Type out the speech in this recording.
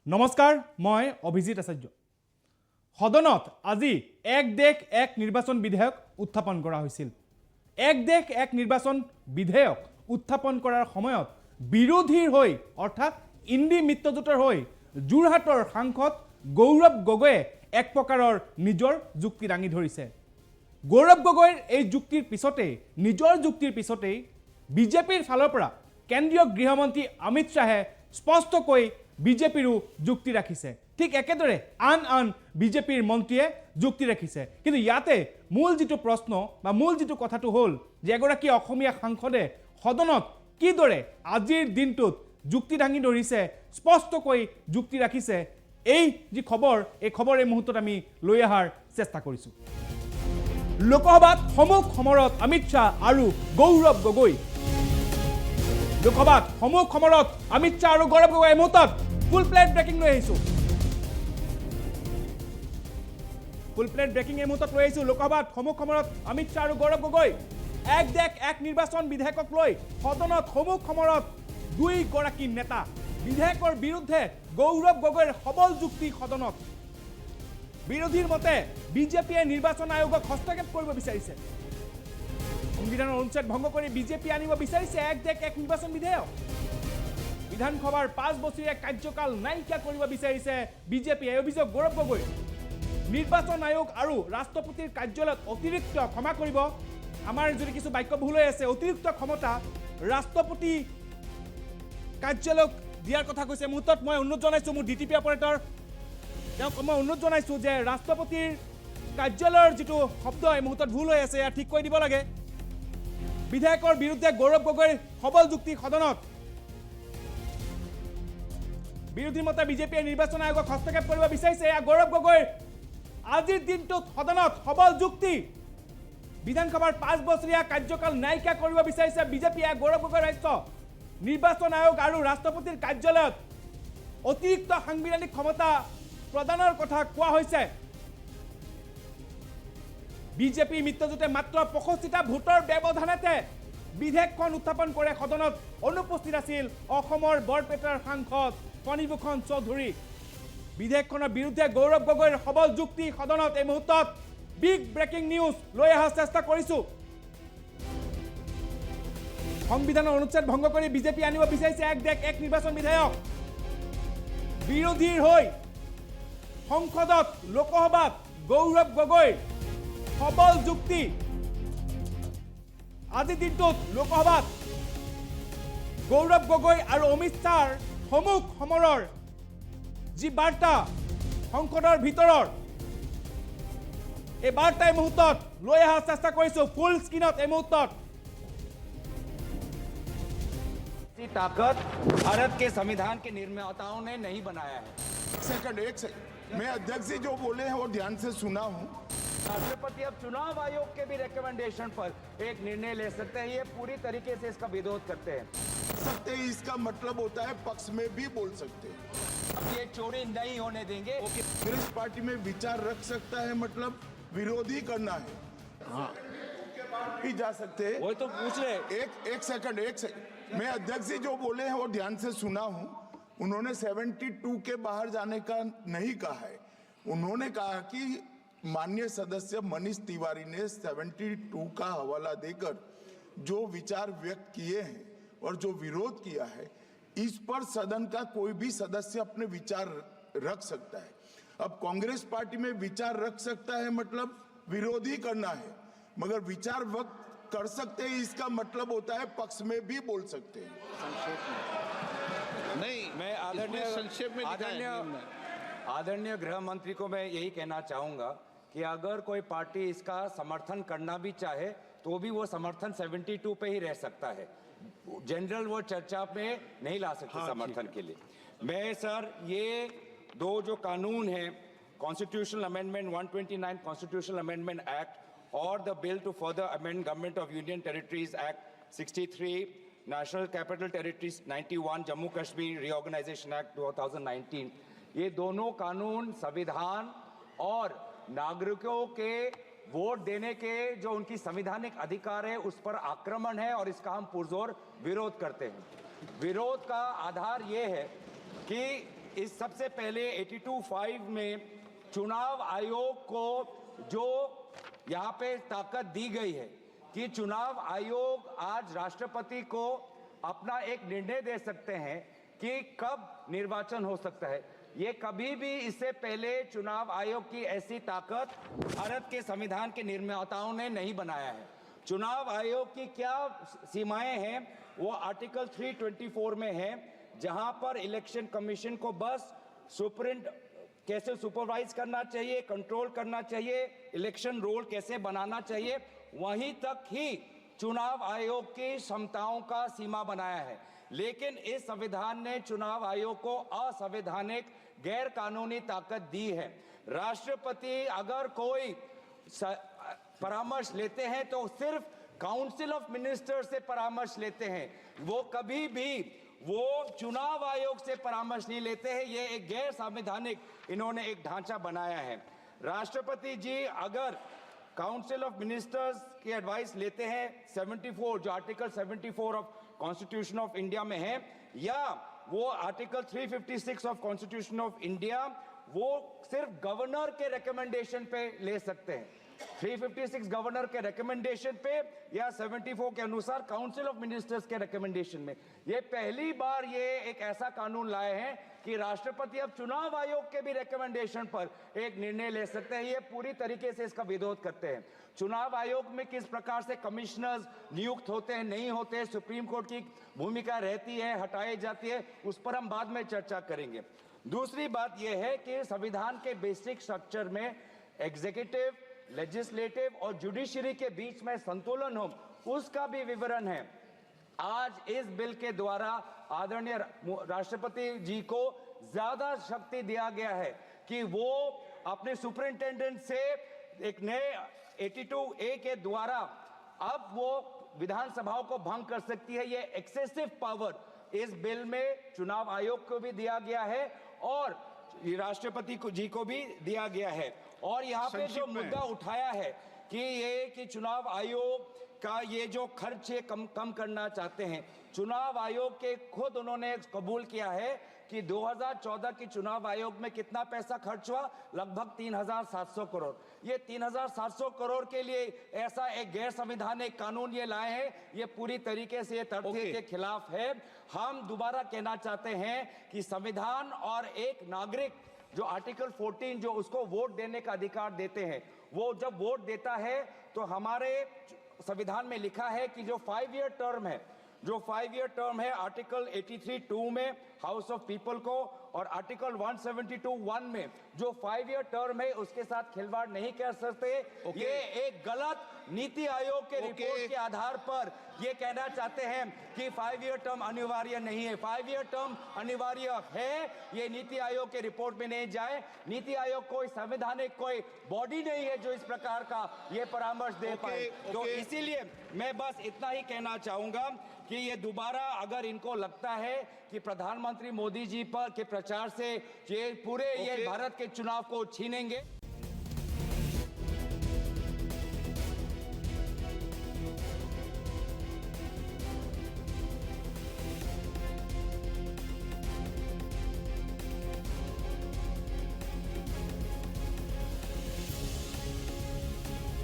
নমস্কাৰ, মই অভিজিত আচাৰ্য। সদনত আজি এক দেশ এক নিৰ্বাচন বিধেয়ক উত্থাপন কৰা হৈছিল। এক দেশ এক নিৰ্বাচন বিধেয়ক উত্থাপন কৰাৰ সময়ত বিৰোধীৰ হৈ অৰ্থাৎ ইণ্ডি মিত্ৰজোঁটৰ হৈ যোৰহাটৰ সাংসদ গৌৰৱ গগৈয়ে এক প্ৰকাৰৰ নিজৰ যুক্তি দাঙি ধৰিছে। গৌৰৱ গগৈৰ এই যুক্তিৰ পিছতেই নিজৰ যুক্তিৰ পিছতেই বিজেপিৰ ফালৰ পৰা কেন্দ্ৰীয় গৃহমন্ত্ৰী অমিত শ্বাহে স্পষ্টকৈ বিজেপিৰো যুক্তি ৰাখিছে। ঠিক একেদৰে আন বিজেপিৰ মন্ত্ৰীয়ে যুক্তি ৰাখিছে। কিন্তু ইয়াতে মূল যিটো প্ৰশ্ন বা মূল যিটো কথাটো হ'ল যে এগৰাকী অসমীয়া সাংসদে সদনত কিদৰে আজিৰ দিনটোত যুক্তি দাঙি ধৰিছে, স্পষ্টকৈ যুক্তি ৰাখিছে। এই যি খবৰ, এই খবৰ এই মুহূৰ্তত আমি লৈ অহাৰ চেষ্টা কৰিছোঁ। লোকসভাত সমুখ সমৰত অমিত শ্বাহ আৰু গৌৰৱ গগৈ। লোকসভাত সমুখ সমৰত অমিত শ্বাহ আৰু গৌৰৱ গগৈ এই মুহূৰ্তত ফুল প্লেট ব্ৰেকিং লৈ আহিছোঁ। ফুল প্লেট ব্ৰেকিং এই মুহূৰ্তত লৈ আহিছোঁ। লোকসভাত সমুখ সমৰত অমিত শ্বাহ আৰু গৌৰৱ গগৈ। এক দেশ এক নিৰ্বাচন বিধেয়কক লৈ সদনত সমুখ সমৰত দুইগৰাকী নেতা। বিধেয়কৰ বিৰুদ্ধে গৌৰৱ গগৈৰ সবল যুক্তি সদনত। বিৰোধীৰ মতে বিজেপিয়ে নিৰ্বাচন আয়োগক হস্তক্ষেপ কৰিব বিচাৰিছে। সংবিধানৰ অনুচ্ছেদ ভংগ কৰি বিজেপি আনিব বিচাৰিছে এক দেশ এক নিৰ্বাচন বিধেয়ক। বিধানসভাৰ 5 বছৰীয়া কাৰ্যকাল নাইকিয়া কৰিব বিচাৰিছে বিজেপিয়ে। অভিযোগ গৌৰৱ গগৈ। নিৰ্বাচন আয়োগ আৰু ৰাষ্ট্ৰপতিৰ কাৰ্যালয়ত অতিৰিক্ত, ক্ষমা কৰিব আমাৰ যদি কিছু বাক্য ভুল হৈ আছে, অতিৰিক্ত ক্ষমতা ৰাষ্ট্ৰপতি কাৰ্যালয়ক দিয়াৰ কথা কৈছে। মুহূৰ্তত মই অনুৰোধ জনাইছোঁ মোৰ ডিটিপি অপাৰেটৰ, তেওঁক মই অনুৰোধ জনাইছোঁ যে ৰাষ্ট্ৰপতিৰ কাৰ্যালয়ৰ যিটো শব্দ এই মুহূৰ্তত ভুল হৈ আছে, ইয়াক ঠিক কৰি দিব লাগে। বিধেয়কৰ বিৰুদ্ধে গৌৰৱ গগৈৰ সবল যুক্তি সদনত। বিৰোধীৰ মতে বিজেপিয়ে নিৰ্বাচন আয়োগক হস্তক্ষেপ কৰিব বিচাৰিছে। এয়া গৌৰৱ গগৈৰ আজিৰ দিনটোত সদনত সবল যুক্তি। বিধানসভাৰ 5 বছৰীয়া কাৰ্যকাল নাইকিয়া কৰিব বিচাৰিছে বিজেপিয়ে। গৌৰৱ গগৈৰ ৰাজ্য নিৰ্বাচন আয়োগ আৰু ৰাষ্ট্ৰপতিৰ কাৰ্যালয়ত অতিৰিক্ত সাংবিধানিক ক্ষমতা প্ৰদানৰ কথা কোৱা হৈছে। বিজেপি মিত্ৰজোঁটে মাত্ৰ 65টা ভোটৰ ব্যৱধানতে বিধেয়কখন উত্থাপন কৰে সদনত। অনুপস্থিত আছিল অসমৰ বৰপেটাৰ সাংসদ ফণীভূষণ চৌধুৰী। বিধেয়কখনৰ বিৰুদ্ধে গৌৰৱ গগৈৰ সবল যুক্তি সদনত। এই মুহূৰ্তত বিগ ব্ৰেকিং নিউজ লৈ অহাৰ চেষ্টা কৰিছোঁ। সংবিধানৰ অনুচ্ছেদ ভংগ কৰি বিজেপি আনিব বিচাৰিছে এক দেশ এক নিৰ্বাচন বিধেয়ক। বিৰোধীৰ হৈ সংসদত লোকসভাত গৌৰৱ গগৈৰ সবল যুক্তি। আজিৰ দিনটোত লোকসভাত গৌৰৱ গগৈ আৰু অমিত শ্বাহৰ সমুখ সমৰৰ যি বাৰ্তা সংসদৰ ভিতৰৰ, এই বাৰ্তা এই মুহূৰ্তত লৈ অহাৰ চেষ্টা কৰিছোঁ ফুল স্ক্ৰীনত। এই মুহূৰ্তত ताकत भारत के संविधान के निर्माताओं ने नहीं बनाया है। एक सेकंड मैं अध्यक्ष जी जो बोले हैं वो ध्यान से सुना हूँ। राष्ट्रपति अब चुनाव आयोग के भी रिकमेंडेशन पर एक निर्णय ले सकते हैं। ये पूरी तरीके से इसका विरोध करते हैं। इसका मतलब होता है पक्ष में भी बोल सकते हैं। अब ये चोरी नहीं होने देंगे। कांग्रेस पार्टी में विचार रख सकता है, मतलब विरोधी करना है, हाँ भी जा सकते हैं। वो तो पूछ रहे। एक सेकंड मैं अध्यक्ष जी जो बोले हैं वो ध्यान से सुना हूँ। उन्होंने 72 के बाहर जाने का नहीं कहा है। उन्होंने कहा कि माननीय सदस्य मनीष तिवारी ने 72 का हवाला देकर जो विचार व्यक्त किए हैं और जो विरोध किया है, इस पर सदन का कोई भी सदस्य अपने विचार रख सकता है। अब कांग्रेस पार्टी में विचार रख सकता है मतलब विरोधी करना है, मगर विचार व्यक्त कर सकते हैं इसका मतलब होता है पक्ष में भी बोल सकते हैं। नहीं, मैं आदरणीय गृह मंत्री को मैं यही कहना चाहूंगा कि अगर कोई पार्टी इसका समर्थन करना भी चाहे तो भी वो समर्थन 72 पे ही रह सकता है। जनरल वो चर्चा में नहीं ला सकते। हाँ, समर्थन के लिए मैं सर ये दो जो कानून है, constitutional amendment 129 constitutional amendment act और the bill to further amend government of union territories act 63, national capital territories 91, Jammu Kashmir reorganisation act 2019, ये दोनों कानून संविधान और नागरिकों के वोट देने के जो उनकी संवैधानिक अधिकार है उस पर आक्रमण है और इसका हम पुरजोर विरोध करते हैं। विरोध का आधार ये है कि इस सबसे पहले 82(5) में चुनाव आयोग को जो यहाँ पे ताकत दी गई है कि चुनाव आयोग आज राष्ट्रपति को अपना एक निर्णय दे सकते हैं कि कब निर्वाचन हो सकता है। ये कभी भी इससे पहले चुनाव आयोग की ऐसी ताकत भारत के संविधान के निर्माताओं ने नहीं बनाया है। चुनाव आयोग की क्या सीमाएं हैं वो आर्टिकल 324 में है, जहां पर इलेक्शन कमीशन को बस कैसे सुपरवाइज करना चाहिए, कंट्रोल करना चाहिए, इलेक्शन रोल कैसे बनाना चाहिए, वहीं तक ही चुनाव आयोग की क्षमताओं का सीमा बनाया है। लेकिन इस संविधान ने चुनाव आयोग को असंवैधानिक गैर कानूनी ताकत दी है। राष्ट्रपति अगर कोई परामर्श लेते हैं तो सिर्फ काउंसिल ऑफ मिनिस्टर से परामर्श लेते हैं, वो कभी भी वो चुनाव आयोग से परामर्श नहीं लेते हैं। ये एक गैर संवैधानिक इन्होंने एक ढांचा बनाया है। राष्ट्रपति जी अगर काउंसिल ऑफ मिनिस्टर्स की एडवाइस लेते हैं 74 जो article 74 of constitution of India में है, या वो article 356 of constitution of India, वो सिर्फ गवर्नर के रिकमेंडेशन पे ले सकते हैं। 356 गवर्नर के रिकमेंडेशन पे या 74 के अनुसार काउंसिल ऑफ मिनिस्टर्स के रिकमेंडेशन में। ये पहली बार ये एक ऐसा कानून लाए हैं कि राष्ट्रपति अब चुनाव आयोग के भी रिकमेंडेशन पर एक निर्णय ले सकते हैं। ये पूरी तरीके से इसका विरोध करते हैं। चुनाव आयोग में किस प्रकार से कमिश्नर्स नियुक्त होते हैं, नहीं होते हैं, सुप्रीम कोर्ट की भूमिका रहती है, हटाई जाती है, उस पर हम बाद में चर्चा करेंगे। दूसरी बात यह है कि संविधान के बेसिक स्ट्रक्चर में एग्जीक्यूटिव, लेजिस्लेटिव और जुडिशरी के बीच में संतुलन हो, उसका भी विवरण है। आज इस बिल के द्वारा आदरणीय राष्ट्रपति जी को ज्यादा शक्ति दिया गया है कि वो अपने सुपरिंटेंडेंट से एक नए 82A के द्वारा अब वो विधानसभाओं को भंग कर सकती है। ये एक्सेसिव पावर इस बिल में चुनाव आयोग को भी दिया गया है और राष्ट्रपति जी को भी दिया गया है। और यहाँ पे जो मुद्दा उठाया है कि चुनाव आयोग का ये जो खर्च है कम करना चाहते हैं, चुनाव आयोग के खुद उन्होंने कबूल किया है कि 2014 की चुनाव आयोग में कितना पैसा खर्च हुआ, लगभग 3700 करोड़। ये 3700 करोड़ के लिए ऐसा एक गैर संवैधानिक कानून ये लाए हैं, ये पूरी तरीके से ये तथ्य के खिलाफ है। हम दोबारा कहना चाहते हैं कि संविधान और एक नागरिक जो आर्टिकल 14 जो उसको वोट देने का अधिकार देते हैं, वो जब वोट देता है तो हमारे संविधान में लिखा है कि जो 5 ईयर टर्म है, जो 5 ईयर टर्म है आर्टिकल 83(2) में हाउस ऑफ पीपल को और आर्टिकल 172(1) में जो 5 ईयर टर्म है उसके साथ खिलवाड़ नहीं कर सकते। ये एक गलत नीति आयोग के रिपोर्ट के आधार पर ये कहना चाहते हैं कि 5 ईयर टर्म अनिवार्य नहीं है। 5 ईयर टर्म अनिवार्य है, ये नीति आयोग के रिपोर्ट में नहीं जाए। नीति आयोग कोई संवैधानिक कोई बॉडी नहीं है जो इस प्रकार का ये परामर्श दे पाए। तो इसीलिए मैं बस इतना ही कहना चाहूंगा कि ये दोबारा अगर इनको लगता है कि प्रधानमंत्री मोदी जी पर के प्रचार से ये पूरे ये भारत के चुनाव को छीनेंगे।